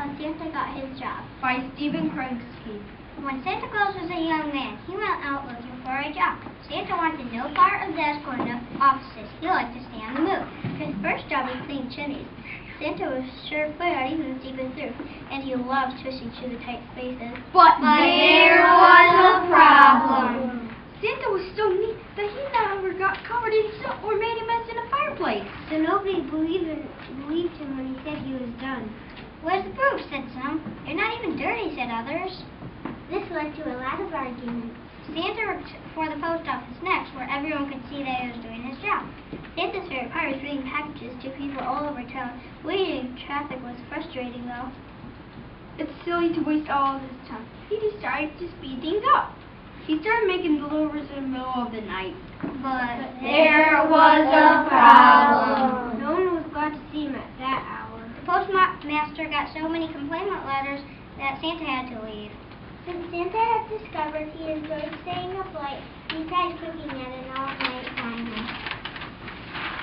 how Santa got his job. By Stephen Krenksy. When Santa Claus was a young man, he went out looking for a job. Santa wanted no part of desk or no offices. He liked to stay on the move. His first job was cleaning chimneys. Santa was sure-footed even deep through, and he loved twisting through the tight spaces. But there was a problem. Santa was so neat that he never got covered in soot or made a mess in a fireplace. So nobody believed him when he said he was done. Where's the proof, said some. You're not even dirty, said others. This led to a lot of arguments. Santa worked for the post office next, where everyone could see that he was doing his job. Santa's favorite part was bringing packages to people all over town. Waiting in traffic was frustrating, though. It's silly to waste all this time. He decided to speed things up. He started making deliveries in the middle of the night. But there was a problem. No one was glad to see him at that hour. The postmaster got so many complaint letters that Santa had to leave. Since Santa had discovered he enjoyed staying up late, he tried cooking at an all-night diner.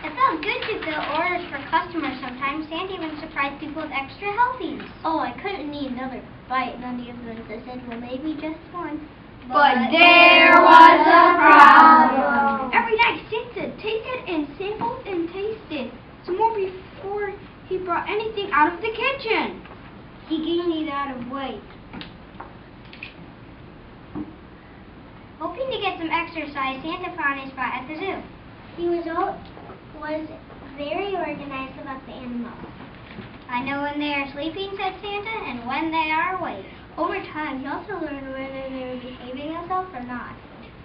It felt good to fill orders for customers sometimes. Santa even surprised people with extra helpings. Oh, I couldn't eat another bite, none of them. I said, well, maybe just one. But there was a problem. Every night, Santa tasted and sampled and tasted some more before he brought anything out of the kitchen. He gained a lot of weight. Hoping to get some exercise, Santa found his spot at the zoo. He was very organized about the animals. I know when they are sleeping, said Santa, and when they are awake. Over time, he also learned whether they were behaving themselves or not.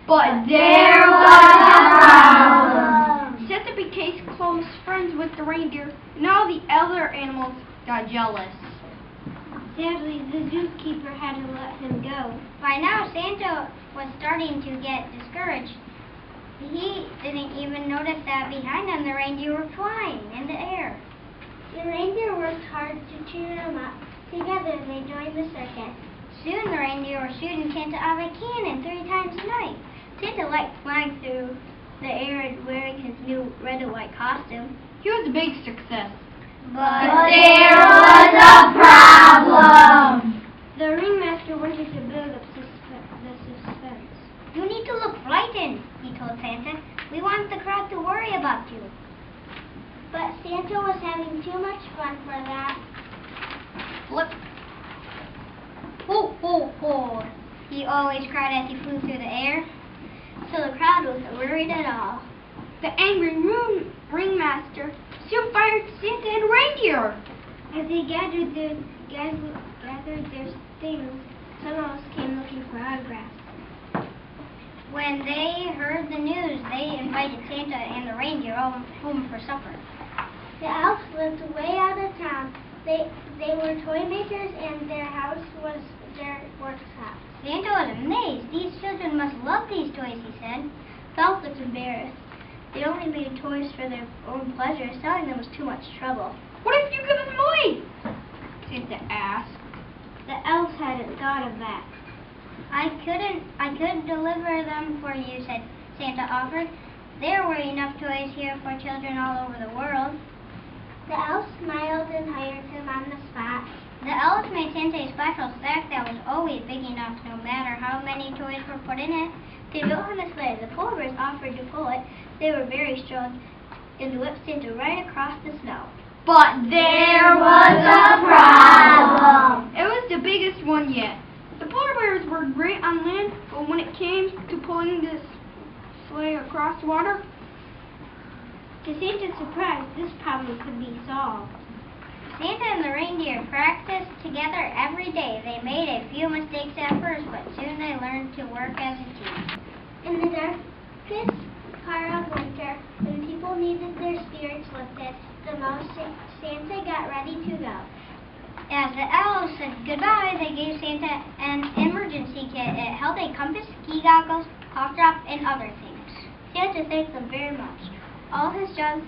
But there was a problem. Santa became close friends with the reindeer, and all the other animals got jealous. Sadly, the zookeeper had to let him go. By now, Santa was starting to get discouraged. He didn't even notice that behind him the reindeer were flying in the air. The reindeer worked hard to cheer him up. Together, they joined the circus. Soon, the reindeer were shooting Santa out of a cannon 3 times a night. Santa liked flying through the air and wearing his new red and white costume. He was a big success. But there was a problem. The ringmaster wanted to build up the suspense. You need to look frightened, he told Santa. We want the crowd to worry about you. But Santa was having too much fun for that. Flip. Ho, ho, ho, he always cried as he flew through the air. So the crowd wasn't worried at all. The angry ringmaster soon fired Santa and reindeer. As they gathered their things, some else came looking for autographs. When they heard the news, they invited Santa and the reindeer home for supper. The elves lived way out of town. They were toy makers, and their house was their workshop. Santa was amazed. These children must love these toys, he said. The elves looked embarrassed. They only made toys for their own pleasure. Selling them was too much trouble. What if you give them away? Santa asked. The elves hadn't thought of that. I could deliver them for you, said Santa offered. There were enough toys here for children all over the world. The elves smiled and hired him on the spot. The elves made Santa a special sack that was always big enough no matter how many toys were put in it. They built him a sleigh. The polar bears offered to pull it. They were very strong and whipped Santa right across the snow. But there was a problem. It was the biggest one yet. The polar bears were great on land, but when it came to pulling this sleigh across water, to Santa's surprise, this problem could be solved. Santa and the reindeer practiced together every day. They made a few mistakes at first, but soon they learned to work as a team. In the darkest part of winter, when people needed their spirits lifted the most, Santa got ready to go. As the elves said goodbye, they gave Santa an emergency kit. It held a compass, ski goggles, cough drop, and other things. Santa thanked them very much. All his jobs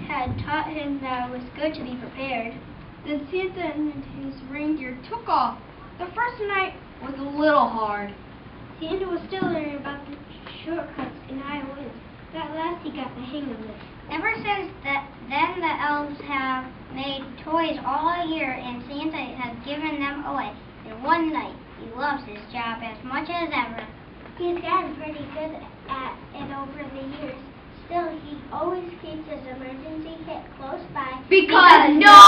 had taught him that it was good to be prepared. Then Santa and his reindeer took off. The first night was a little hard. Santa was still learning about the shortcuts in high winds, but at last he got the hang of it. Ever since then, the elves have made toys all year, and Santa away. In one night, he loves his job as much as ever. He's gotten pretty good at it over the years. Still, he always keeps his emergency kit close by Because no